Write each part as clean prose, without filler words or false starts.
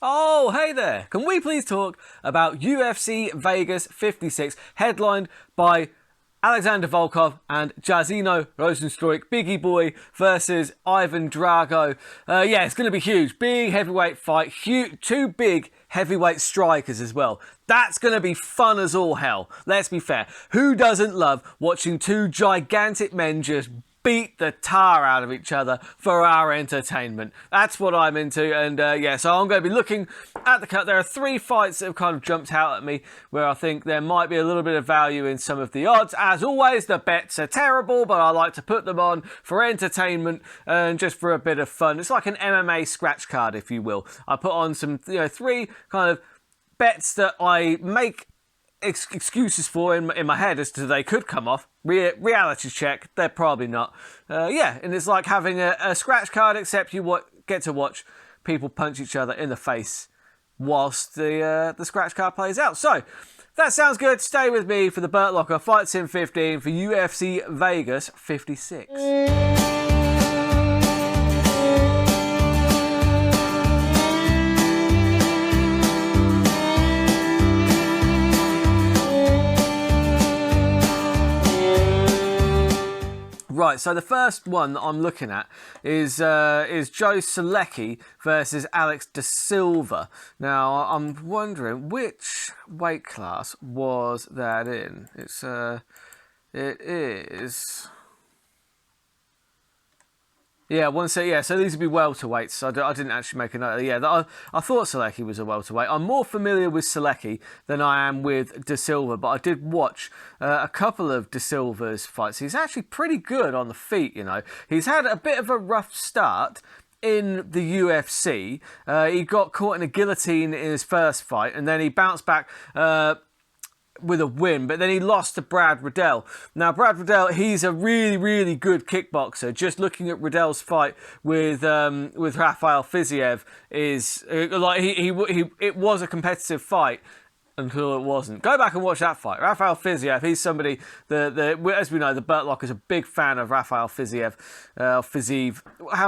Oh, hey there! Can we please talk about UFC Vegas 56, headlined by Alexander Volkov and Jairzinho Rozenstruik, Biggie Boy versus Ivan Drago. Yeah, it's going to be huge. Big heavyweight fight. Two big heavyweight strikers as well. That's going to be fun as all hell. Let's be fair. Who doesn't love watching two gigantic men just beat the tar out of each other for our entertainment? That's what I'm into, and yeah, so I'm going to be looking at the cut. There are three fights that have kind of jumped out at me where I think there might be a little bit of value in some of the odds. As always, the bets are terrible, but I like to put them on for entertainment and just for a bit of fun. It's like an MMA scratch card, if you will. I put on some, three kind of bets that I make excuses for in my head as to they could come off. Reality check, they're probably not. Yeah, and it's like having a scratch card, except you get to watch people punch each other in the face whilst the scratch card plays out. So that sounds good. Stay with me for the Burt Locker Fight Sim 15 for UFC Vegas 56. Right, so the first one that I'm looking at is Joe Solecki versus Alex Da Silva. Now, I'm wondering which weight class was that in. It is. Yeah, so these would be welterweights. So I didn't actually make a note. Yeah, I thought Solecki was a welterweight. I'm more familiar with Solecki than I am with Da Silva, but I did watch a couple of Da Silva's fights. He's actually pretty good on the feet, He's had a bit of a rough start in the UFC. He got caught in a guillotine in his first fight, and then he bounced back with a win, but then he lost to Brad Riddell. Now, Brad Riddell, he's a really, really good kickboxer. Just looking at Riddell's fight with Rafael Fiziev is like it was a competitive fight until it wasn't. Go back and watch that fight. Rafael Fiziev, he's somebody that as we know, the Burt Locker is a big fan of Rafael Fiziev,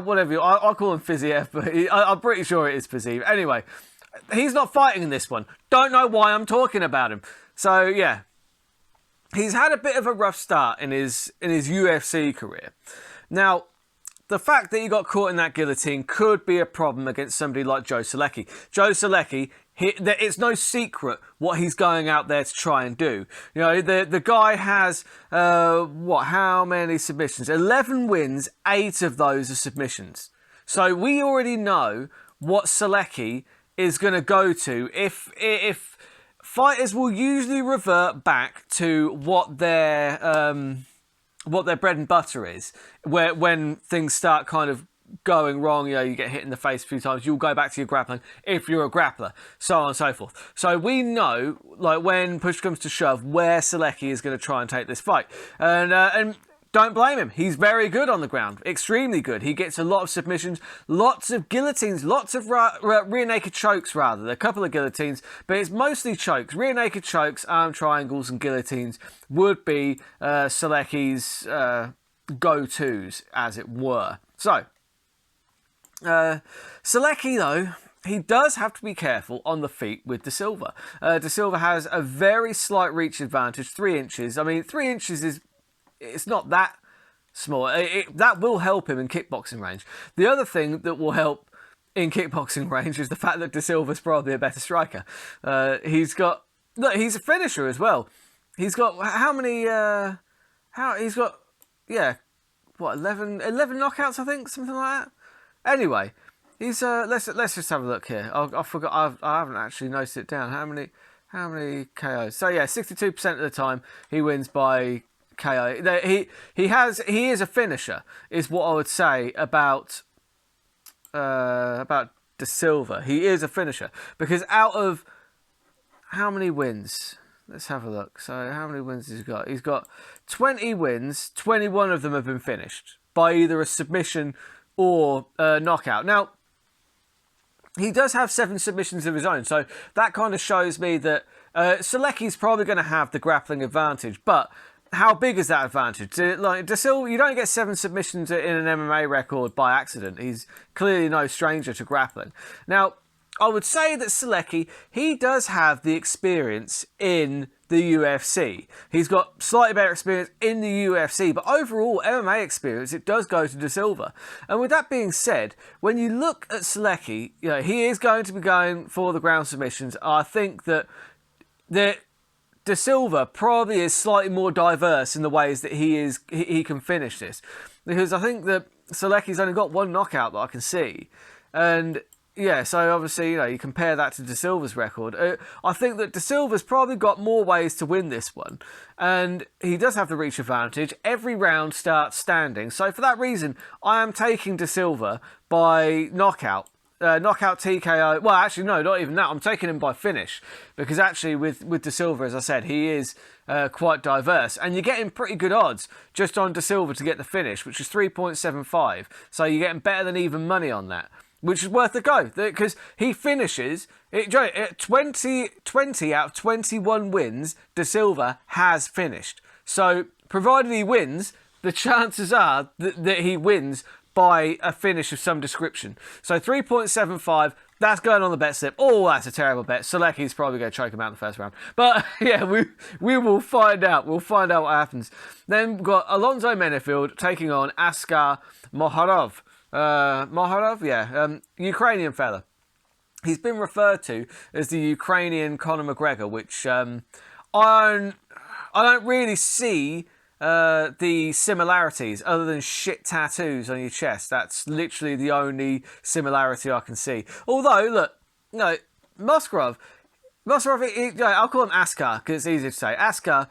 whatever. I call him Fiziev, but I'm pretty sure it is Fiziev. Anyway, he's not fighting in this one. Don't know why I'm talking about him. So yeah, he's had a bit of a rough start in his UFC career. Now, the fact that he got caught in that guillotine could be a problem against somebody like Joe Solecki. Joe Solecki, it's no secret what he's going out there to try and do. The guy has how many submissions? 11 wins, 8 of those are submissions. So we already know what Solecki is going to go to if fighters will usually revert back to what their bread and butter is. When things start kind of going wrong, you get hit in the face a few times, you'll go back to your grappling if you're a grappler, so on and so forth. So we know, like, when push comes to shove, where Solecki is going to try and take this fight, and don't blame him. He's very good on the ground. Extremely good. He gets a lot of submissions, lots of guillotines, lots of rear naked chokes, rather. A couple of guillotines, but it's mostly chokes. Rear naked chokes, arm triangles and guillotines would be Solecki's go-tos, as it were. So, Solecki, though, he does have to be careful on the feet with Da Silva. Da Silva has a very slight reach advantage, 3 inches. I mean, 3 inches it's not that small. That will help him in kickboxing range. The other thing that will help in kickboxing range is the fact that Da Silva's probably a better striker. He's a finisher as well. He's got how many? He's got 11 knockouts, I think, something like that. Anyway, he's let's just have a look here. I forgot. I haven't actually noted it down. How many KOs? So yeah, 62% of the time he wins by KO. He is a finisher, is what I would say about Da Silva. He is a finisher because out of how many wins? Let's have a look. So how many wins has he got? He's got 20 wins. 21 of them have been finished by either a submission or a knockout. Now, he does have 7 submissions of his own, so that kind of shows me that Solecki's probably going to have the grappling advantage, but how big is that advantage? Like Da Silva, you don't get 7 submissions in an MMA record by accident. He's clearly no stranger to grappling. Now, I would say that Selecki, he does have the experience in the UFC. He's got slightly better experience in the UFC, but overall MMA experience, it does go to De Silva. And with that being said, when you look at Selecki, you know, he is going to be going for the ground submissions. I think that De Silva probably is slightly more diverse in the ways that he can finish this, because I think that Selecki's only got one knockout that I can see, and yeah, so obviously, you know, you compare that to De Silva's record. I think that De Silva's probably got more ways to win this one, and he does have the reach advantage. Every round starts standing, so for that reason, I am taking De Silva by knockout. Knockout TKO. Well, actually, no, not even that. I'm taking him by finish, because actually with De Silva, as I said, he is quite diverse, and you're getting pretty good odds just on De Silva to get the finish, which is 3.75. So you're getting better than even money on that, which is worth a go, because he finishes it. 20 out of 21 wins, De Silva has finished. So provided he wins, the chances are that he wins by a finish of some description. So 3.75, that's going on the bet slip. Oh, that's a terrible bet. Selecki's probably going to choke him out in the first round. But yeah, we will find out. We'll find out what happens. Then we've got Alonzo Menefield taking on Askar Moharov. Ukrainian fella. He's been referred to as the Ukrainian Conor McGregor, which I don't really see the similarities other than shit tattoos on your chest. That's literally the only similarity I can see. Although, look, no, Moskov, I'll call him Askar because it's easier to say. Askar,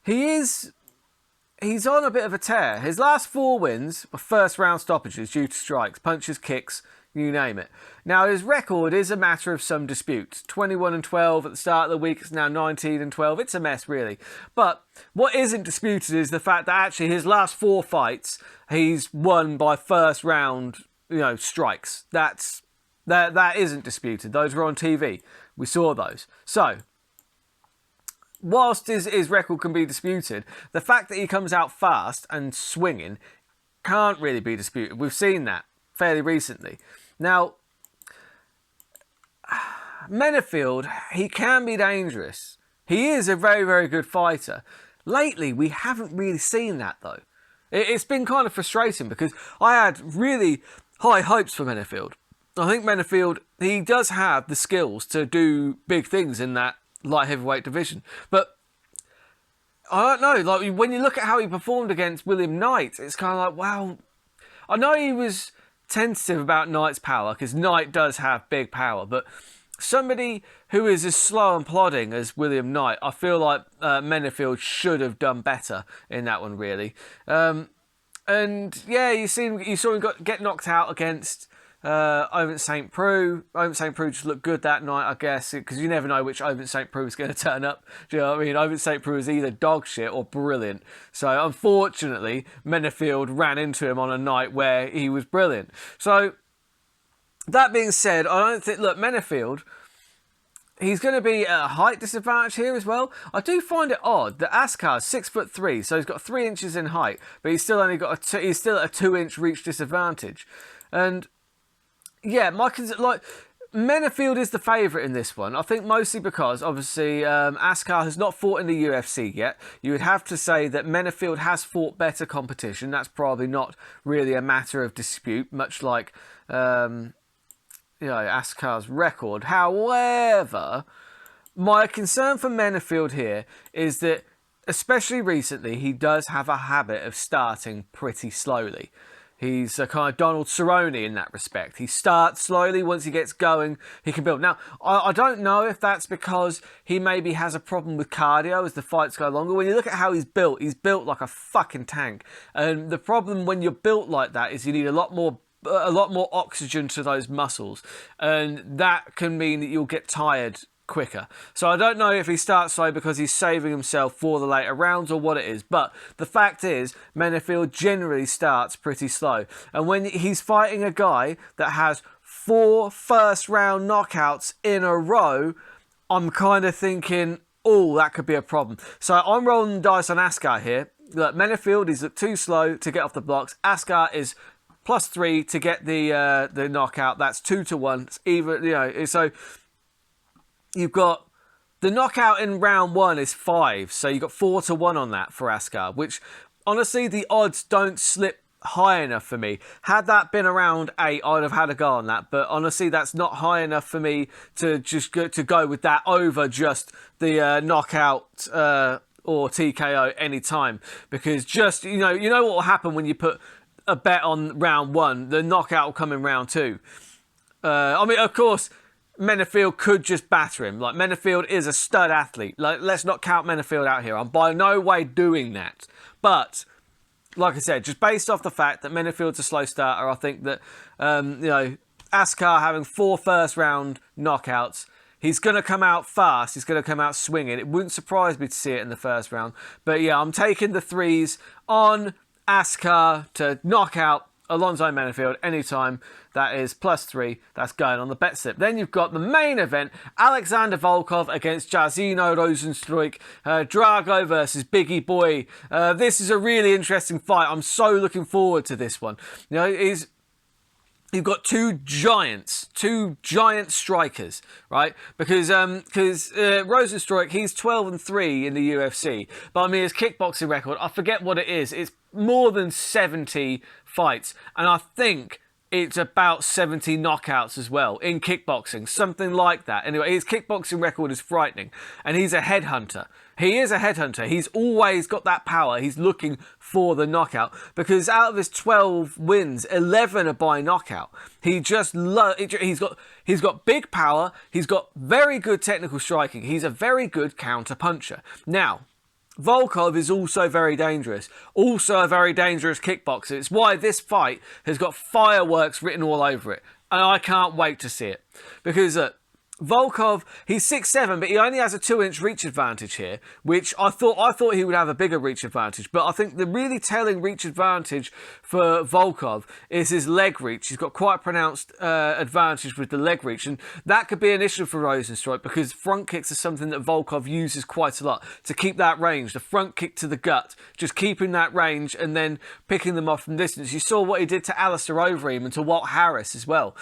he's on a bit of a tear. His last 4 wins were first round stoppages due to strikes, punches, kicks, you name it. Now, his record is a matter of some dispute. 21-12 at the start of the week. It's now 19-12. It's a mess, really. But what isn't disputed is the fact that actually his last 4 fights, he's won by first round, strikes. That isn't disputed. Those were on TV. We saw those. So, whilst his record can be disputed, the fact that he comes out fast and swinging can't really be disputed. We've seen that fairly recently. Now, Menefield, he can be dangerous. He is a very, very good fighter. Lately, we haven't really seen that, though. It's been kind of frustrating because I had really high hopes for Menefield. I think Menefield, he does have the skills to do big things in that light heavyweight division. But I don't know, like when you look at how he performed against William Knight, it's kind of like, wow. I know he was tentative about Knight's power because Knight does have big power, but somebody who is as slow and plodding as William Knight, I feel like Menefield should have done better in that one, really. And yeah, you saw him get knocked out against Ovince St. Preux. Ovince St. Preux just looked good that night, I guess, because you never know which Ovince St. Preux is going to turn up. Do you know what I mean? Ovince St. Preux is either dog shit or brilliant. So unfortunately, Menefield ran into him on a night where he was brilliant. So that being said, I don't think, look, Menefield, he's going to be at a height disadvantage here as well. I do find it odd that Askar's 6'3", so he's got 3 inches in height, but he's still only got he's still at a 2-inch reach disadvantage. And yeah, Menefield is the favourite in this one. I think mostly because, obviously, Askar has not fought in the UFC yet. You would have to say that Menefield has fought better competition. That's probably not really a matter of dispute, much like, Askar's record. However, my concern for Menefield here is that, especially recently, he does have a habit of starting pretty slowly. He's a kind of Donald Cerrone in that respect. He starts slowly. Once he gets going, he can build. Now, I don't know if that's because he maybe has a problem with cardio as the fights go longer. When you look at how he's built like a fucking tank. And the problem when you're built like that is you need a lot more oxygen to those muscles. And that can mean that you'll get tired quicker. So I don't know if he starts slow because he's saving himself for the later rounds or what it is, but the fact is Menefield generally starts pretty slow, and when he's fighting a guy that has 4 first round knockouts in a row, I'm kind of thinking, oh, that could be a problem. So I'm rolling the dice on Askar here. Look, Menefield is too slow to get off the blocks. Askar is +3 to get the knockout. That's 2-1. It's even, you know, so you've got the knockout in round 1 is 5, so you've got 4-1 on that for Askar, which honestly the odds don't slip high enough for me. Had that been around 8, I'd have had a go on that, but honestly that's not high enough for me to just go with that over just the knockout or TKO any time, because just you know what will happen when you put a bet on round 1, the knockout will come in round 2. I mean, of course, Menafield could just batter him. Like, Menafield is a stud athlete. Like, let's not count Menafield out here. I'm by no way doing that. But like I said, just based off the fact that Menafield's a slow starter, I think that you know, Askar having 4 first-round knockouts, he's going to come out fast. He's going to come out swinging. It wouldn't surprise me to see it in the first round. But yeah, I'm taking the 3s on Askar to knock out Alonzo Menafield anytime. That is +3. That's going on the bet slip. Then you've got the main event, Alexander Volkov against Jairzinho Rozenstruik. Drago versus Biggie Boy. This is a really interesting fight. I'm so looking forward to this one. You know, you've got two giant strikers, right? Because Rozenstruik, he's 12-3 in the UFC, but I mean his kickboxing record, I forget what it is. It's more than 70 fights, and I think it's about 70 knockouts as well in kickboxing, something like that. Anyway, his kickboxing record is frightening, and he's a headhunter. He is a headhunter. He's always got that power. He's looking for the knockout, because out of his 12 wins, 11 are by knockout. He just he's got big power. He's got very good technical striking. He's a very good counter puncher. Now, Volkov is also very dangerous. Also a very dangerous kickboxer. It's why this fight has got fireworks written all over it. And I can't wait to see it. Because Volkov, he's 6'7", but he only has a 2-inch reach advantage here, which I thought he would have a bigger reach advantage. But I think the really telling reach advantage for Volkov is his leg reach. He's got quite a pronounced advantage with the leg reach, and that could be an issue for Rozenstruik, because front kicks are something that Volkov uses quite a lot to keep that range. The front kick to the gut, just keeping that range and then picking them off from distance. You saw what he did to Alistair Overeem and to Walt Harris as well.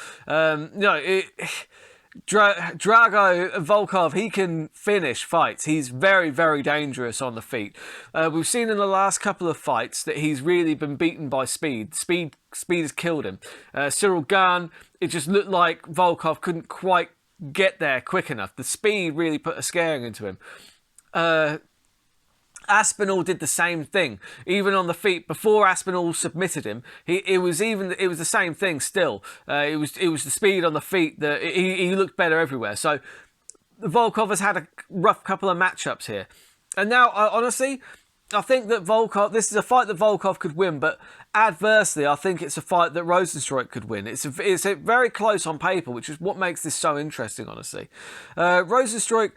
Drago Volkov, he can finish fights. He's very, very dangerous on the feet. We've seen in the last couple of fights that he's really been beaten by speed. Speed has killed him. Cyril Gane, it just looked like Volkov couldn't quite get there quick enough. The speed really put a scaring into him. Aspinall did the same thing, even on the feet. Before Aspinall submitted him, it was the same thing still. It was the speed on the feet that he looked better everywhere. So Volkov has had a rough couple of matchups here, and now honestly, I think that this is a fight that Volkov could win, but adversely, I think it's a fight that Rozenstruik could win. It's very close on paper, which is what makes this so interesting, honestly. Rozenstruik.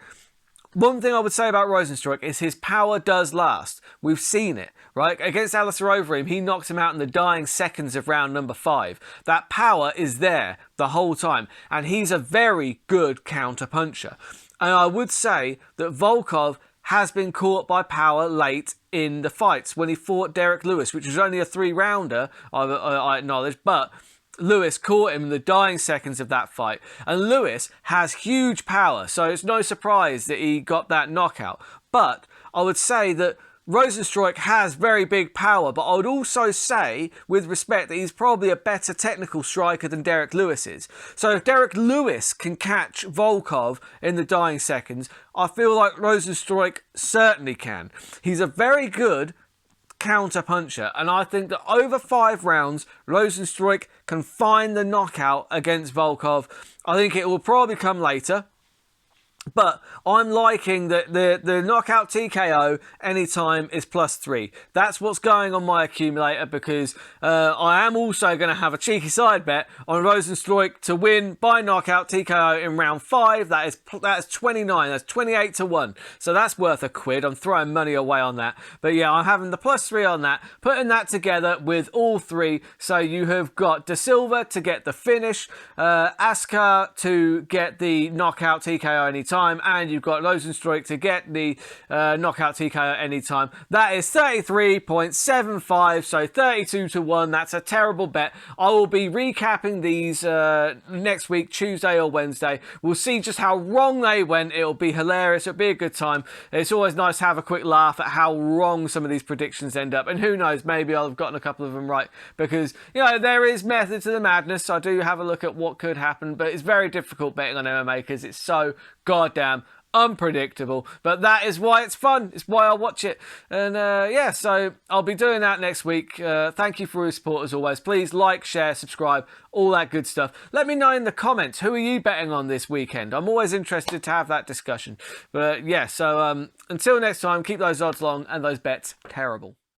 One thing I would say about Rozenstruik is his power does last. We've seen it, right? Against Alistair Overeem, he knocked him out in the dying seconds of round number 5. That power is there the whole time, and he's a very good counter puncher. And I would say that Volkov has been caught by power late in the fights when he fought Derek Lewis, which was only a 3-rounder, I acknowledge, but Lewis caught him in the dying seconds of that fight. And Lewis has huge power, so it's no surprise that he got that knockout. But I would say that Rozenstruik has very big power, but I would also say, with respect, that he's probably a better technical striker than Derek Lewis is. So if Derek Lewis can catch Volkov in the dying seconds, I feel like Rozenstruik certainly can. He's a very good counter puncher, and I think that over 5 rounds Rozenstruik can find the knockout against Volkov. I think it will probably come later, but I'm liking that the knockout TKO anytime is +3. That's what's going on my accumulator, because I am also going to have a cheeky side bet on Rozenstruik to win by knockout TKO in round 5. That's 29. That's 28-1. So that's worth a quid. I'm throwing money away on that. But yeah, I'm having the +3 on that, putting that together with all 3. So you have got De Silva to get the finish, Askar to get the knockout TKO anytime, time, and you've got Rozenstruik to get the knockout TKO at any time. That is 33.75, so 32 to 1. That's a terrible bet. I will be recapping these next week, Tuesday or Wednesday. We'll see just how wrong they went. It'll be hilarious. It'll be a good time. It's always nice to have a quick laugh at how wrong some of these predictions end up. And who knows, maybe I'll have gotten a couple of them right, because, you know, there is method to the madness. So I do have a look at what could happen, but it's very difficult betting on MMA because it's so goddamn unpredictable. But that is why it's fun. It's why I watch it. And yeah, so I'll be doing that next week. Thank you for your support as always. Please like, share, subscribe, all that good stuff. Let me know in the comments, who are you betting on this weekend? I'm always interested to have that discussion. But yeah, so until next time, keep those odds long and those bets terrible.